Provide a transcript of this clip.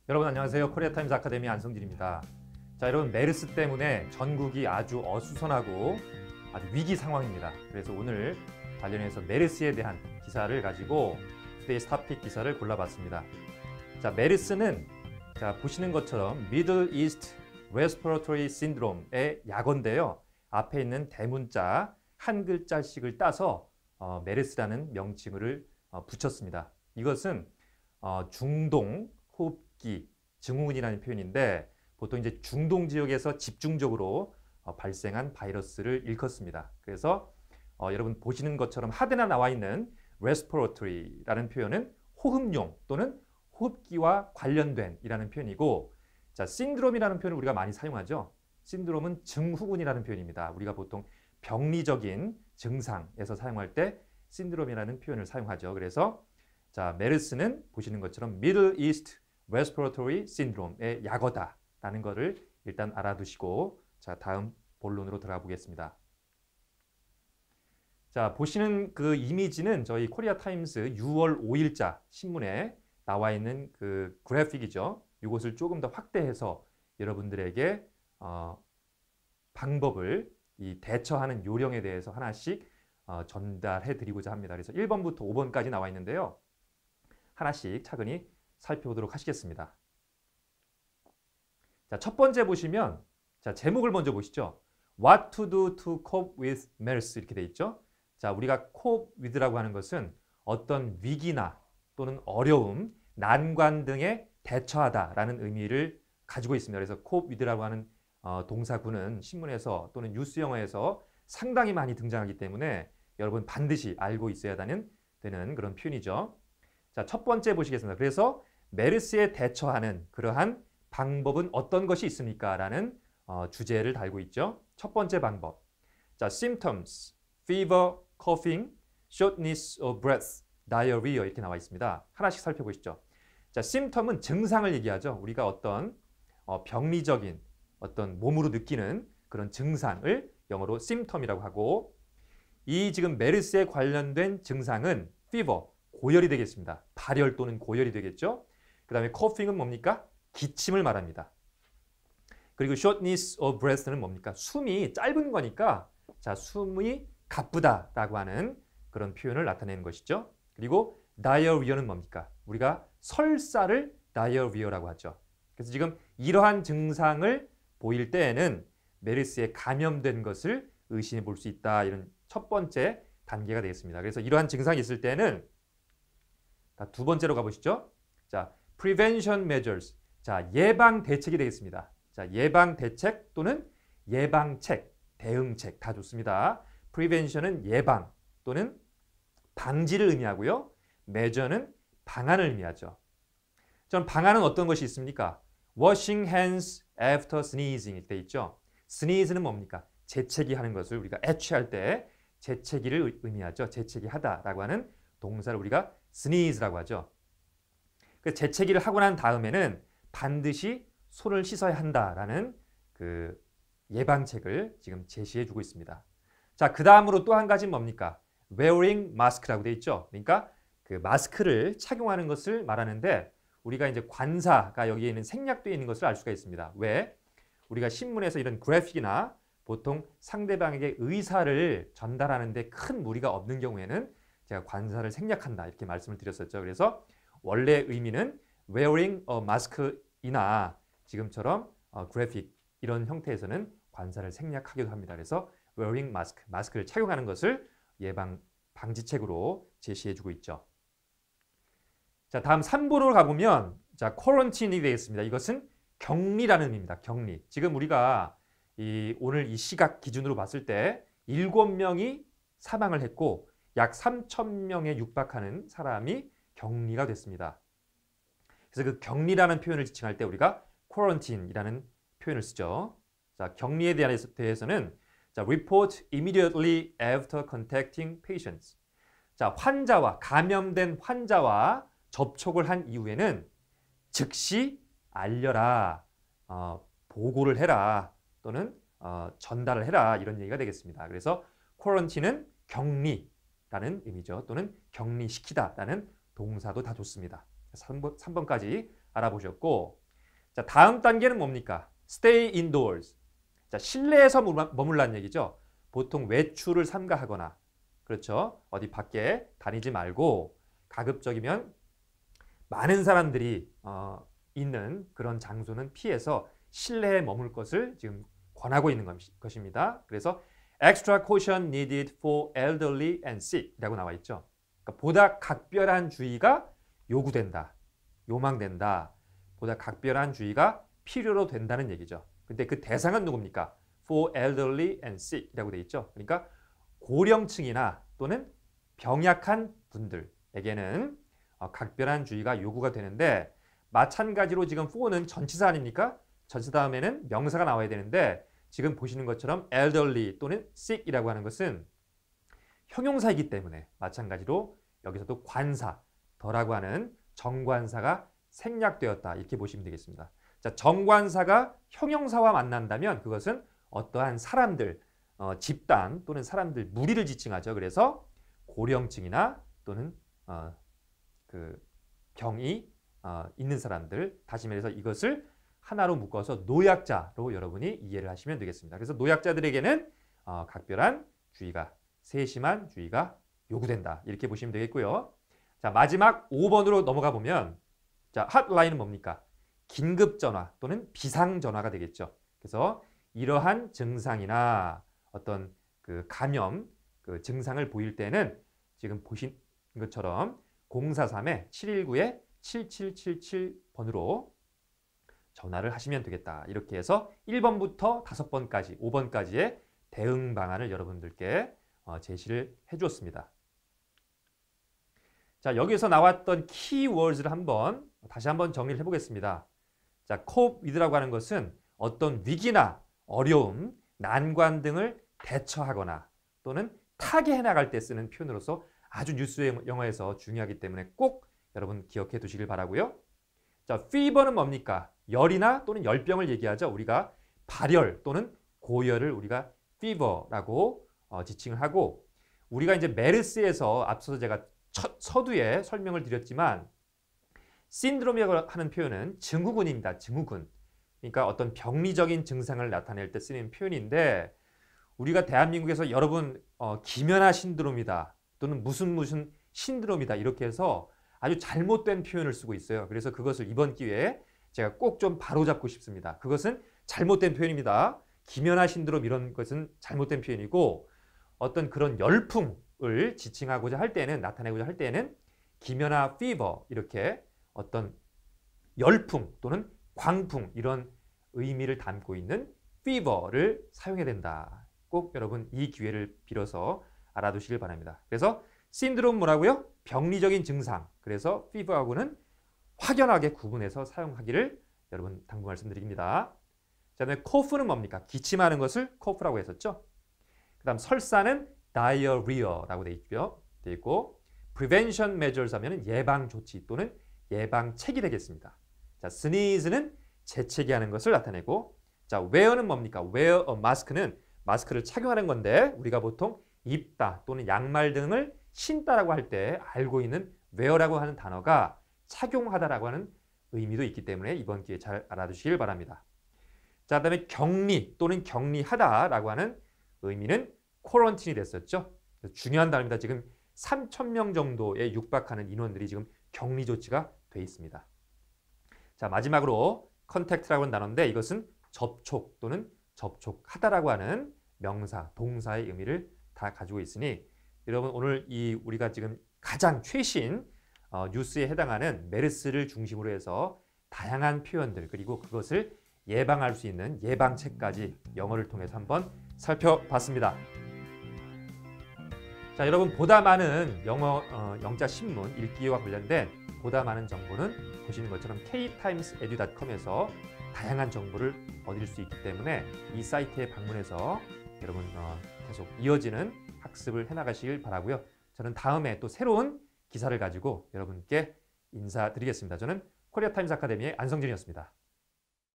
여러분 안녕하세요. 코리아타임스 아카데미 안성진입니다. 자, 여러분 메르스 때문에 전국이 아주 어수선하고 아주 위기 상황입니다. 그래서 오늘 관련해서 메르스에 대한 기사를 가지고 투데이스 토픽 기사를 골라봤습니다. 자, 메르스는 자, 보시는 것처럼 Middle East Respiratory Syndrome의 약어인데요. 앞에 있는 대문자 한 글자씩을 따서 메르스라는 명칭을 붙였습니다. 이것은 중동 호흡기 증후군이라는 표현인데 보통 이제 중동 지역에서 집중적으로 발생한 바이러스를 일컫습니다. 그래서 여러분 보시는 것처럼 하단에 나와 있는 respiratory라는 표현은 호흡용 또는 호흡기와 관련된 이라는 표현이고, 자, 신드롬이라는 표현을 우리가 많이 사용하죠. 신드롬은 증후군이라는 표현입니다. 우리가 보통 병리적인 증상에서 사용할 때 신드롬이라는 표현을 사용하죠. 그래서 자, 메르스는 보시는 것처럼 Middle East Respiratory Syndrome의 약어다라는 것을 일단 알아두시고, 자, 다음 본론으로 들어가 보겠습니다. 자, 보시는 그 이미지는 저희 코리아 타임스 6월 5일자 신문에 나와 있는 그 그래픽이죠. 이것을 조금 더 확대해서 여러분들에게 방법을 대처하는 요령에 대해서 하나씩 전달해 드리고자 합니다. 그래서 1번부터 5번까지 나와 있는데요. 하나씩 차근히 살펴보도록 하시겠습니다. 자, 첫 번째 보시면 자, 제목을 먼저 보시죠. What to do to cope with MERS 이렇게 돼 있죠. 자, 우리가 cope with라고 하는 것은 어떤 위기나 또는 어려움, 난관 등에 대처하다라는 의미를 가지고 있습니다. 그래서 cope with라고 하는 동사구는 신문에서 또는 뉴스 영어에서 상당히 많이 등장하기 때문에 여러분 반드시 알고 있어야 되는 그런 표현이죠. 자, 첫 번째 보시겠습니다. 그래서 메르스에 대처하는 그러한 방법은 어떤 것이 있습니까? 라는 주제를 달고 있죠. 첫 번째 방법. 자, symptoms, fever, coughing, shortness of breath, diarrhea 이렇게 나와 있습니다. 하나씩 살펴보시죠. 자, symptom은 증상을 얘기하죠. 우리가 어떤 병리적인 어떤 몸으로 느끼는 그런 증상을 영어로 symptom이라고 하고, 이 지금 메르스에 관련된 증상은 fever, 고열이 되겠습니다. 발열 또는 고열이 되겠죠. 그 다음에 coughing은 뭡니까? 기침을 말합니다. 그리고 shortness of breath는 뭡니까? 숨이 짧은 거니까 자, 숨이 가쁘다라고 하는 그런 표현을 나타내는 것이죠. 그리고 diarrhea는 뭡니까? 우리가 설사를 diarrhea라고 하죠. 그래서 지금 이러한 증상을 보일 때에는 메르스에 감염된 것을 의심해 볼 수 있다. 이런 첫 번째 단계가 되겠습니다. 그래서 이러한 증상이 있을 때는 두 번째로 가보시죠. 자, prevention measures. 자, 예방 대책이 되겠습니다. 자, 예방 대책 또는 예방책, 대응책 다 좋습니다. prevention은 예방 또는 방지를 의미하고요. measure는 방안을 의미하죠. 전 방안은 어떤 것이 있습니까? washing hands after sneezing 이렇게 돼 있죠. sneeze는 뭡니까? 재채기 하는 것을 우리가 애취할 때 재채기를 의미하죠. 재채기 하다라고 하는 동사를 우리가 sneeze라고 하죠. 그 재채기를 하고 난 다음에는 반드시 손을 씻어야 한다라는 그 예방책을 지금 제시해 주고 있습니다. 자, 그 다음으로 또 한 가지는 뭡니까? wearing mask라고 돼 있죠. 그러니까 그 마스크를 착용하는 것을 말하는데 우리가 이제 관사가 여기에 있는 생략되어 있는 것을 알 수가 있습니다. 왜? 우리가 신문에서 이런 그래픽이나 보통 상대방에게 의사를 전달하는데 큰 무리가 없는 경우에는 제가 관사를 생략한다 이렇게 말씀을 드렸었죠. 그래서 원래 의미는 wearing a mask이나 지금처럼 그래픽 이런 형태에서는 관사를 생략하기도 합니다. 그래서 wearing mask, 마스크를 착용하는 것을 예방 방지책으로 제시해주고 있죠. 자, 다음 3번으로 가보면 자, quarantine이 되겠습니다. 이것은 격리라는 의미입니다. 격리. 지금 우리가 오늘 이 시각 기준으로 봤을 때 7명이 사망을 했고 약 3,000명에 육박하는 사람이 격리가 됐습니다. 그래서 그 격리라는 표현을 지칭할 때 우리가 quarantine이라는 표현을 쓰죠. 자, 격리에 대해서는 자, report immediately after contacting patients. 자, 감염된 환자와 접촉을 한 이후에는 즉시 알려라, 보고를 해라 또는 전달을 해라 이런 얘기가 되겠습니다. 그래서 quarantine은 격리라는 의미죠. 또는 격리시키다라는 동사도 다 좋습니다. 3번까지 알아보셨고, 자, 다음 단계는 뭡니까? stay indoors. 자, 실내에서 머물라는 얘기죠. 보통 외출을 삼가하거나, 그렇죠. 어디 밖에 다니지 말고 가급적이면 많은 사람들이 있는 그런 장소는 피해서 실내에 머물 것을 지금 권하고 있는 것입니다. 그래서 extra caution needed for elderly and sick 이라고 나와 있죠. 그러니까 보다 각별한 주의가 요구된다, 요망된다. 보다 각별한 주의가 필요로 된다는 얘기죠. 근데 그 대상은 누굽니까? for elderly and sick 이라고 돼 있죠. 그러니까 고령층이나 또는 병약한 분들에게는 각별한 주의가 요구가 되는데, 마찬가지로 지금 for는 전치사 아닙니까? 전치사 다음에는 명사가 나와야 되는데, 지금 보시는 것처럼 elderly 또는 sick이라고 하는 것은 형용사이기 때문에 마찬가지로 여기서도 관사, 더라고 하는 정관사가 생략되었다 이렇게 보시면 되겠습니다. 자, 정관사가 형용사와 만난다면 그것은 어떠한 사람들, 집단 또는 사람들, 무리를 지칭하죠. 그래서 고령층이나 또는 그 병이 있는 사람들, 다시 말해서 이것을 하나로 묶어서 노약자로 여러분이 이해를 하시면 되겠습니다. 그래서 노약자들에게는 각별한 주의가, 세심한 주의가 요구된다 이렇게 보시면 되겠고요. 자, 마지막 5번으로 넘어가 보면, 자, 핫라인은 뭡니까? 긴급전화 또는 비상전화가 되겠죠. 그래서 이러한 증상이나 어떤 그 감염 그 증상을 보일 때는 지금 보신 것처럼 043-719-7777번으로 전화를 하시면 되겠다. 이렇게 해서 1번부터 5번까지, 5번까지의 대응 방안을 여러분들께 제시를 해주었습니다. 자, 여기서 나왔던 키워드를 다시 한번 정리를 해보겠습니다. 자, cope with라고 하는 것은 어떤 위기나 어려움, 난관 등을 대처하거나 또는 타개해 나갈 때 쓰는 표현으로서 아주 뉴스 영어에서 중요하기 때문에 꼭 여러분 기억해 두시길 바라고요. 자, fever는 뭡니까? 열이나 또는 열병을 얘기하죠. 우리가 발열 또는 고열을 우리가 fever라고 지칭을 하고, 우리가 이제 메르스에서 앞서서 제가 서두에 설명을 드렸지만 신드롬이라고 하는 표현은 증후군입니다. 증후군. 그러니까 어떤 병리적인 증상을 나타낼 때 쓰는 표현인데, 우리가 대한민국에서 여러분 기면하 신드롬이다 또는 무슨 신드롬이다 이렇게 해서 아주 잘못된 표현을 쓰고 있어요. 그래서 그것을 이번 기회에 제가 꼭 좀 바로잡고 싶습니다. 그것은 잘못된 표현입니다. 기면하 신드롬 이런 것은 잘못된 표현이고, 어떤 그런 열풍을 지칭하고자 할 때는, 나타내고자 할 때는 기면하 피버 이렇게 어떤 열풍 또는 광풍 이런 의미를 담고 있는 fever를 사용해야 된다. 꼭 여러분 이 기회를 빌어서 알아두시길 바랍니다. 그래서 신드롬 뭐라고요? 병리적인 증상. 그래서 fever하고는 확연하게 구분해서 사용하기를 여러분 당부 말씀드립니다. 자, 그다음에 cough는 뭡니까? 기침하는 것을 cough라고 했었죠. 그 다음 설사는 diarrhea라고 되어 있고, prevention measures 하면 예방 조치 또는 예방책이 되겠습니다. 자, sneeze는 재채기하는 것을 나타내고, 자, wear는 뭡니까? wear a mask는 마스크를 착용하는 건데, 우리가 보통 입다 또는 양말 등을 신다라고 할 때 알고 있는 wear라고 하는 단어가 착용하다라고 하는 의미도 있기 때문에 이번 기회에 잘 알아두시길 바랍니다. 자, 그다음에 격리 또는 격리하다라고 하는 의미는 quarantine이 됐었죠. 중요한 단어입니다. 지금 3,000명 정도에 육박하는 인원들이 지금 격리 조치가 돼 있습니다. 자, 마지막으로 contact라고 하는 단어인데, 이것은 접촉 또는 접촉하다라고 하는 명사, 동사의 의미를 다 가지고 있으니, 여러분 오늘 우리가 지금 가장 최신 뉴스에 해당하는 메르스를 중심으로 해서 다양한 표현들, 그리고 그것을 예방할 수 있는 예방책까지 영어를 통해서 한번 살펴봤습니다. 자, 여러분 보다 많은 영자 신문 읽기와 관련된 보다 많은 정보는 보시는 것처럼 ktimesedu.com에서 다양한 정보를 얻을 수 있기 때문에 이 사이트에 방문해서 여러분 계속 이어지는 학습을 해나가시길 바라고요. 저는 다음에 또 새로운 기사를 가지고 여러분께 인사드리겠습니다. 저는 코리아타임스 아카데미의 안성준이었습니다.